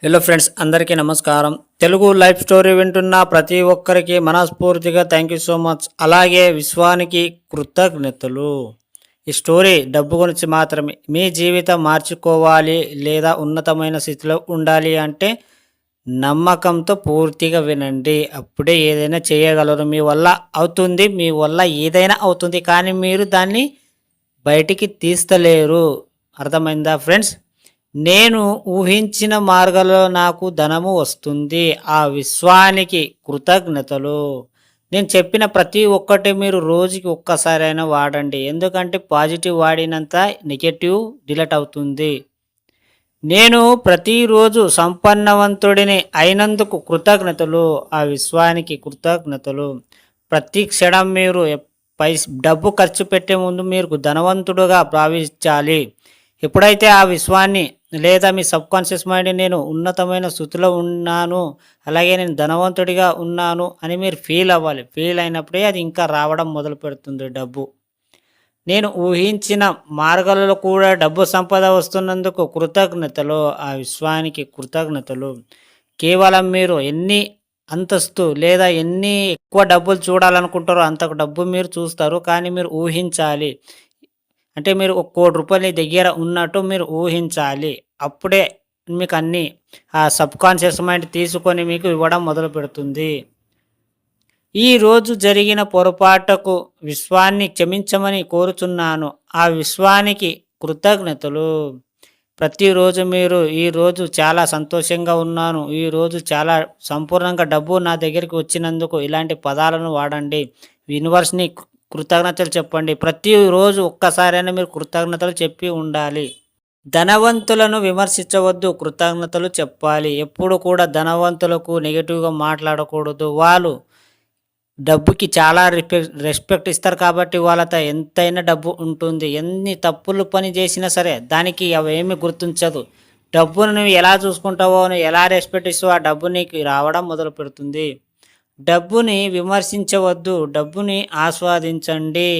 Hello friends, అందరికీ నమస్కారం. Telugu life story వింటున్న ప్రతి ఒక్కరికి మనస్ఫూర్తిగా థ్యాంక్ యూ సో మచ్. అలాగే విశ్వానికి కృతజ్ఞతలు. ఈ స్టోరీ డబ్బు గురించి మాత్రమే. మీ జీవితం మార్చుకోవాలి లేదా ఉన్నతమైన స్థితిలో ఉండాలి అంటే నమ్మకంతో పూర్తిగా వినండి. అప్పుడే ఏదైనా చేయగలరు. మీ వల్ల అవుతుంది, మీ వల్ల ఏదైనా అవుతుంది, కానీ మీరు దాన్ని బయటికి తీస్తలేరు. అర్థమైందా ఫ్రెండ్స్? నేను ఊహించిన మార్గంలో నాకు ధనము వస్తుంది. ఆ విశ్వానికి కృతజ్ఞతలు. నేను చెప్పిన ప్రతి ఒక్కటి మీరు రోజుకి ఒక్కసారైనా వాడండి. ఎందుకంటే పాజిటివ్ వాడినంత నెగెటివ్ డిలీట్ అవుతుంది. నేను ప్రతిరోజు సంపన్నవంతుడిని అయినందుకు కృతజ్ఞతలు. ఆ విశ్వానికి కృతజ్ఞతలు. ప్రతి క్షణం మీరు డబ్బు ఖర్చు పెట్టే ముందు మీరు ధనవంతుడుగా భావించాలి. ఎప్పుడైతే ఆ విశ్వాన్ని లేదా మీ సబ్కాన్షియస్ మైండ్ నేను ఉన్నతమైన స్థితిలో ఉన్నాను, అలాగే నేను ధనవంతుడిగా ఉన్నాను అని మీరు ఫీల్ అవ్వాలి. ఫీల్ అయినప్పుడే అది ఇంకా రావడం మొదలు పెడుతుంది డబ్బు. నేను ఊహించిన మార్గాలలో కూడా డబ్బు సంపద వస్తున్నందుకు కృతజ్ఞతలు. ఆ విశ్వానికి కృతజ్ఞతలు. కేవలం మీరు ఎన్ని అంతస్తు లేదా ఎన్ని ఎక్కువ డబ్బులు చూడాలనుకుంటారో అంతకు డబ్బు మీరు చూస్తారు. కానీ మీరు ఊహించాలి. అంటే మీరు ఒక రూ. 1,00,00,000 దగ్గర ఉన్నట్టు మీరు ఊహించాలి. అప్పుడే మీకు అన్నీ ఆ సబ్కాన్షియస్ మైండ్ తీసుకొని మీకు ఇవ్వడం మొదలుపెడుతుంది. ఈరోజు జరిగిన పొరపాటుకు విశ్వాన్ని క్షమించమని కోరుచున్నాను. ఆ విశ్వానికి కృతజ్ఞతలు. ప్రతిరోజు మీరు ఈరోజు చాలా సంతోషంగా ఉన్నాను, ఈరోజు చాలా సంపూర్ణంగా డబ్బు నా దగ్గరికి వచ్చినందుకు ఇలాంటి పదాలను వాడండి. యూనివర్స్‌ని కృతజ్ఞతలు చెప్పండి. ప్రతిరోజు ఒక్కసారైనా మీరు కృతజ్ఞతలు చెప్పి ఉండాలి. ధనవంతులను విమర్శించవద్దు, కృతజ్ఞతలు చెప్పాలి. ఎప్పుడు కూడా ధనవంతులకు నెగెటివ్‌గా మాట్లాడకూడదు. వాళ్ళు డబ్బుకి చాలా రెస్పెక్ట్ ఇస్తారు కాబట్టి వాళ్ళతో ఎంతైనా డబ్బు ఉంటుంది. ఎన్ని తప్పులు పని చేసినా సరే దానికి అవేమి గుర్తించదు. డబ్బును నువ్వు ఎలా చూసుకుంటావో, నువ్వు ఎలా రెస్పెక్ట్ ఇస్తావో ఆ డబ్బు నీకు రావడం మొదలుపెడుతుంది. డబ్బుని విమర్శించవద్దు, డబ్బుని ఆస్వాదించండి.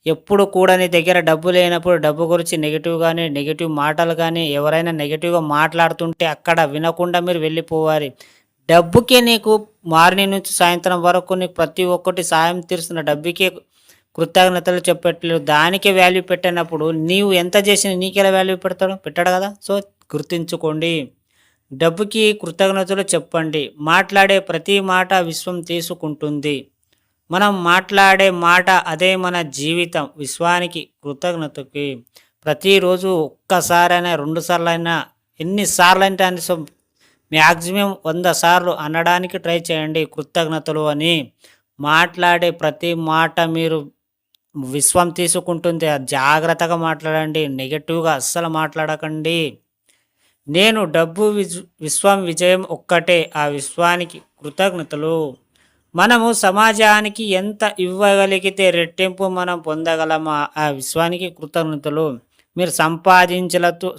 ఎప్పుడు కూడా నీ దగ్గర డబ్బు లేనప్పుడు డబ్బు గురించి నెగెటివ్ మాటలు కానీ ఎవరైనా నెగెటివ్‌గా మాట్లాడుతుంటే అక్కడ వినకుండా మీరు వెళ్ళిపోవాలి. డబ్బుకే నీకు మార్నింగ్ నుంచి సాయంత్రం వరకు నీకు ప్రతి ఒక్కటి సాయం తీరుస్తున్న డబ్బుకే కృతజ్ఞతలు చెప్పట్లేదు. దానికే వాల్యూ పెట్టనప్పుడు నీవు ఎంత చేసినా నీకెలా వాల్యూ పెడతాడు? పెట్టడు కదా! సో, గుర్తుంచుకోండి. డబ్బుకి కృతజ్ఞతలు చెప్పండి. మాట్లాడే ప్రతి మాట విశ్వం తీసుకుంటుంది. మనం మాట్లాడే మాట అదే మన జీవితం. విశ్వానికి కృతజ్ఞతకి ప్రతిరోజు ఒక్కసారైనా 2 సార్లైనా ఎన్ని సార్లంటే అన్ని మ్యాక్సిమం 100 సార్లు అనడానికి ట్రై చేయండి కృతజ్ఞతలు అని. మాట్లాడే ప్రతి మాట మీరు విశ్వం తీసుకుంటుంది. జాగ్రత్తగా మాట్లాడండి. నెగెటివ్‌గా అస్సలు మాట్లాడకండి. నేను డబ్బు విశ్వం విజయం ఒక్కటే. ఆ విశ్వానికి కృతజ్ఞతలు. మనము సమాజానికి ఎంత ఇవ్వగలిగితే రెట్టింపు మనం పొందగలమా ఆ విశ్వానికి కృతజ్ఞతలు. మీరు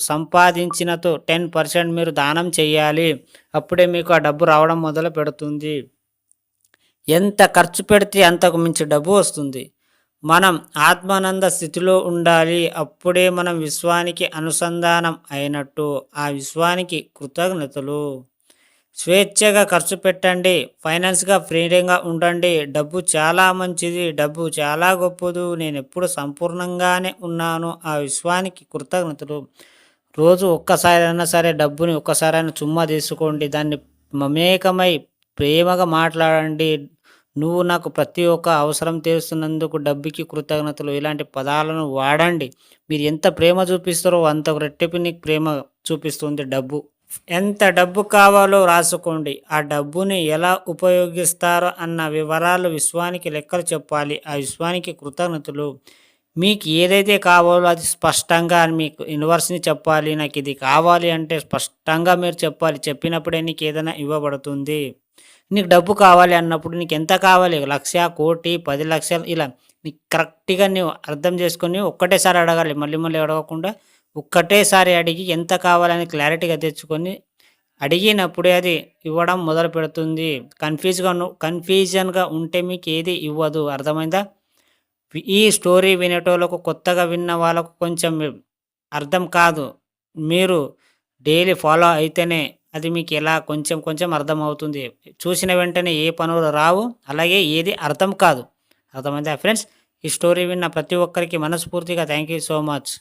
సంపాదించినతో 10% మీరు దానం చేయాలి. అప్పుడే మీకు ఆ డబ్బు రావడం మొదలు పెడుతుంది. ఎంత ఖర్చు పెడితే అంతకు మించి డబ్బు వస్తుంది. మనం ఆత్మానంద స్థితిలో ఉండాలి. అప్పుడే మనం విశ్వానికి అనుసంధానం అయినట్టు. ఆ విశ్వానికి కృతజ్ఞతలు. స్వేచ్ఛగా ఖర్చు పెట్టండి. ఫైనాన్స్‌గా ఫ్రీడంగా ఉండండి. డబ్బు చాలా మంచిది. డబ్బు చాలా గొప్పదు. నేనెప్పుడు సంపూర్ణంగానే ఉన్నాను. ఆ విశ్వానికి కృతజ్ఞతలు. రోజు ఒక్కసారైనా సరే డబ్బుని ఒక్కసారైనా చుమ్మా తీసుకోండి. దాన్ని మమేకమై ప్రేమగా మాట్లాడండి. నువ్వు నాకు ప్రతి ఒక్క అవసరం తీరుస్తున్నందుకు డబ్బుకి కృతజ్ఞతలు. ఇలాంటి పదాలను వాడండి. మీరు ఎంత ప్రేమ చూపిస్తారో అంత రెట్టింపు నీకు ప్రేమ చూపిస్తుంది డబ్బు. ఎంత డబ్బు కావాలో రాసుకోండి. ఆ డబ్బుని ఎలా ఉపయోగిస్తారో అన్న వివరాలు విశ్వానికి లెక్కలు చెప్పాలి. ఆ విశ్వానికి కృతజ్ఞతలు. మీకు ఏదైతే కావాలో అది స్పష్టంగా మీకు యూనివర్స్‌ని చెప్పాలి. నాకు ఇది కావాలి అంటే స్పష్టంగా మీరు చెప్పాలి. చెప్పినప్పుడే నీకు ఏదైనా ఇవ్వబడుతుంది. నీకు డబ్బు కావాలి అన్నప్పుడు నీకు ఎంత కావాలి? 1,00,000, 1,00,00,000, 10,00,000 ఇలా నీకు కరెక్ట్‌గా నువ్వు అర్థం చేసుకొని ఒక్కటేసారి అడగాలి. మళ్ళీ మళ్ళీ అడగకుండా ఒక్కటేసారి అడిగి ఎంత కావాలని క్లారిటీగా తెచ్చుకొని అడిగినప్పుడే అది ఇవ్వడం మొదలు పెడుతుంది. కన్‌ఫ్యూజన్‌గా ఉంటే మీకు ఏది ఇవ్వదు. అర్థమైందా? ఈ స్టోరీ వినేటోళ్ళకు కొత్తగా విన్న వాళ్ళకు కొంచెం అర్థం కాదు. మీరు డైలీ ఫాలో అయితేనే అది మీకు ఎలా కొంచెం కొంచెం అర్థమవుతుంది. చూసిన వెంటనే ఏ పనులు రావు. అలాగే ఏది అర్థం కాదు. అర్థమైందా ఫ్రెండ్స్? ఈ స్టోరీ విన్న ప్రతి ఒక్కరికి మనస్ఫూర్తిగా థ్యాంక్ యూ సో మచ్.